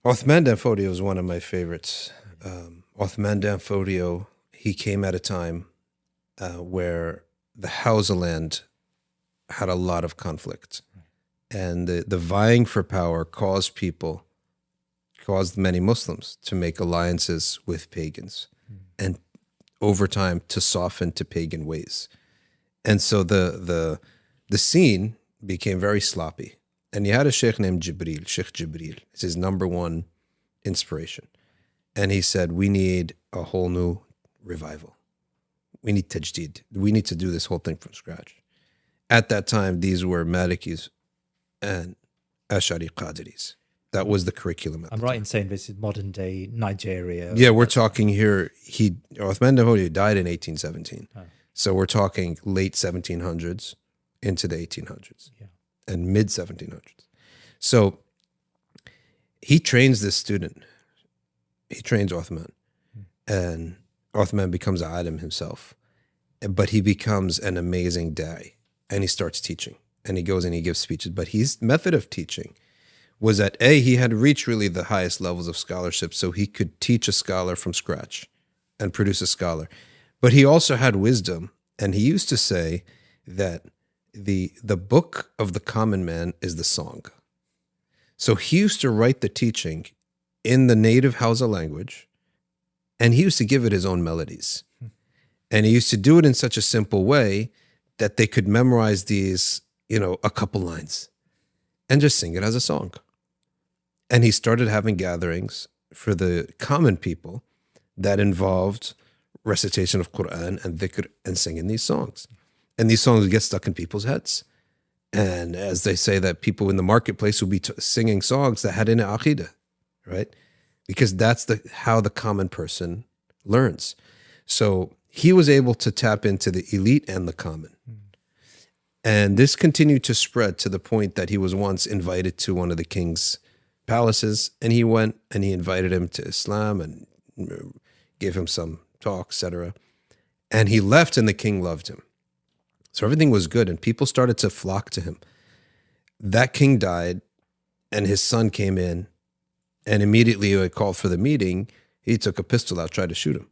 Uthman dan Fodio is one of my favorites. Uthman dan Fodio, he came at a time where the Hausaland had a lot of conflict. And the vying for power caused many Muslims to make alliances with pagans and over time to soften to pagan ways. And so the scene became very sloppy. And he had a sheikh named Jibril, Sheikh Jibril. It's his number one inspiration. And he said, we need a whole new revival. We need tajdid. We need to do this whole thing from scratch. At that time, these were Malikis and Ash'ari Qadiris. That was the curriculum. I'm right in saying this is modern day Nigeria. Yeah, we're talking here. Uthman dan Fodio died in 1817. Oh. So we're talking late 1700s into the 1800s and mid 1700s. So he trains this student. He trains Uthman, and Uthman becomes an alim himself, but he becomes an amazing da'i, and he starts teaching, and he goes and he gives speeches. But his method of teaching was that he had reached really the highest levels of scholarship, so he could teach a scholar from scratch and produce a scholar. But he also had wisdom, and he used to say that the book of the common man is the song. So he used to write the teaching in the native Hausa language, and he used to give it his own melodies. And he used to do it in such a simple way that they could memorize these, a couple lines and just sing it as a song. And he started having gatherings for the common people that involved recitation of Quran and dhikr and singing these songs. And these songs would get stuck in people's heads. And as they say, that people in the marketplace would be singing songs that had in it aqidah, right? Because that's how the common person learns. So he was able to tap into the elite and the common. And this continued to spread to the point that he was once invited to one of the king's palaces, and he went and he invited him to Islam and gave him some talk, etc. And he left, and the king loved him. So everything was good, and people started to flock to him. That king died, and his son came in, and immediately when he called for the meeting, he took a pistol out, tried to shoot him.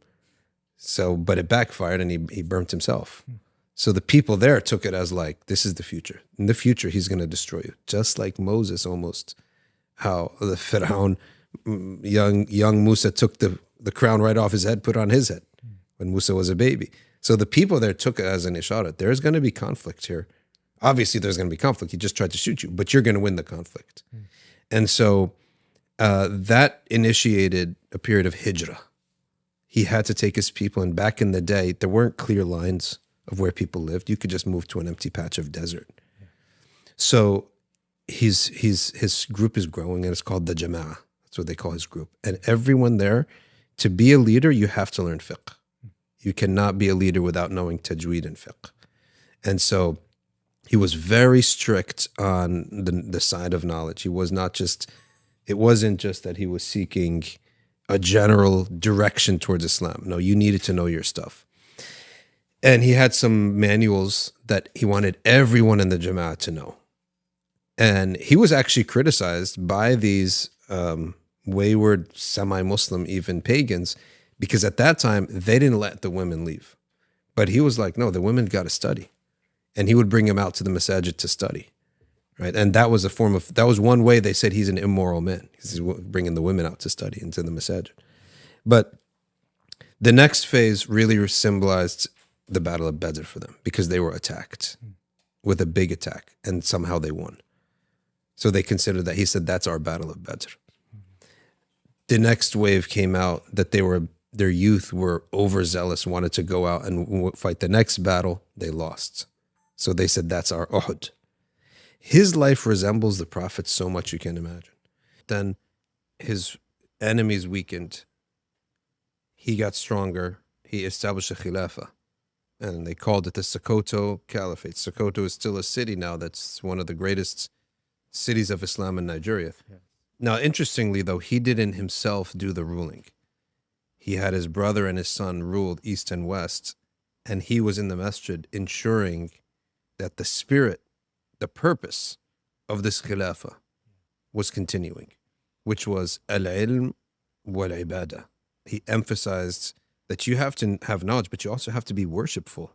So, but it backfired, and he burnt himself. So the people there took it as like, this is the future. In the future, he's going to destroy you. Just like Moses almost, how the Pharaoh, young Musa took the crown right off his head, put it on his head when Musa was a baby. So the people there took it as an ishara. There's going to be conflict here. Obviously, there's going to be conflict. He just tried to shoot you, but you're going to win the conflict. And so that initiated a period of hijrah. He had to take his people, and back in the day, there weren't clear lines of where people lived. You could just move to an empty patch of desert. So his group is growing, and it's called the Jama'ah. That's what they call his group. And everyone there, to be a leader, you have to learn fiqh. You cannot be a leader without knowing tajweed and fiqh. And so he was very strict on the side of knowledge. It wasn't just that he was seeking a general direction towards Islam. No, you needed to know your stuff. And he had some manuals that he wanted everyone in the Jama'ah to know. And he was actually criticized by these wayward, semi-Muslim, even pagans, because at that time, they didn't let the women leave. But he was like, no, the women got to study. And he would bring them out to the masajid to study, right? And that was that was one way they said he's an immoral man. He's bringing the women out to study into the masajid. But the next phase really symbolized the Battle of Badr for them, because they were attacked with a big attack, and somehow they won. So they considered that. He said, that's our Battle of Badr. The next wave came out that their youth were overzealous, wanted to go out and fight the next battle. They lost. So they said, that's our Uhud. His life resembles the Prophet so much you can imagine. Then his enemies weakened. He got stronger. He established a khilafah. And they called it the Sokoto Caliphate. Sokoto is still a city now that's one of the greatest cities of Islam in Nigeria. Yeah. Now, interestingly, though, he didn't himself do the ruling. He had his brother and his son ruled east and west, and he was in the masjid ensuring that the spirit, the purpose of this khilafah was continuing. which was al-ilm wal-ibadah. He emphasized that you have to have knowledge, but you also have to be worshipful.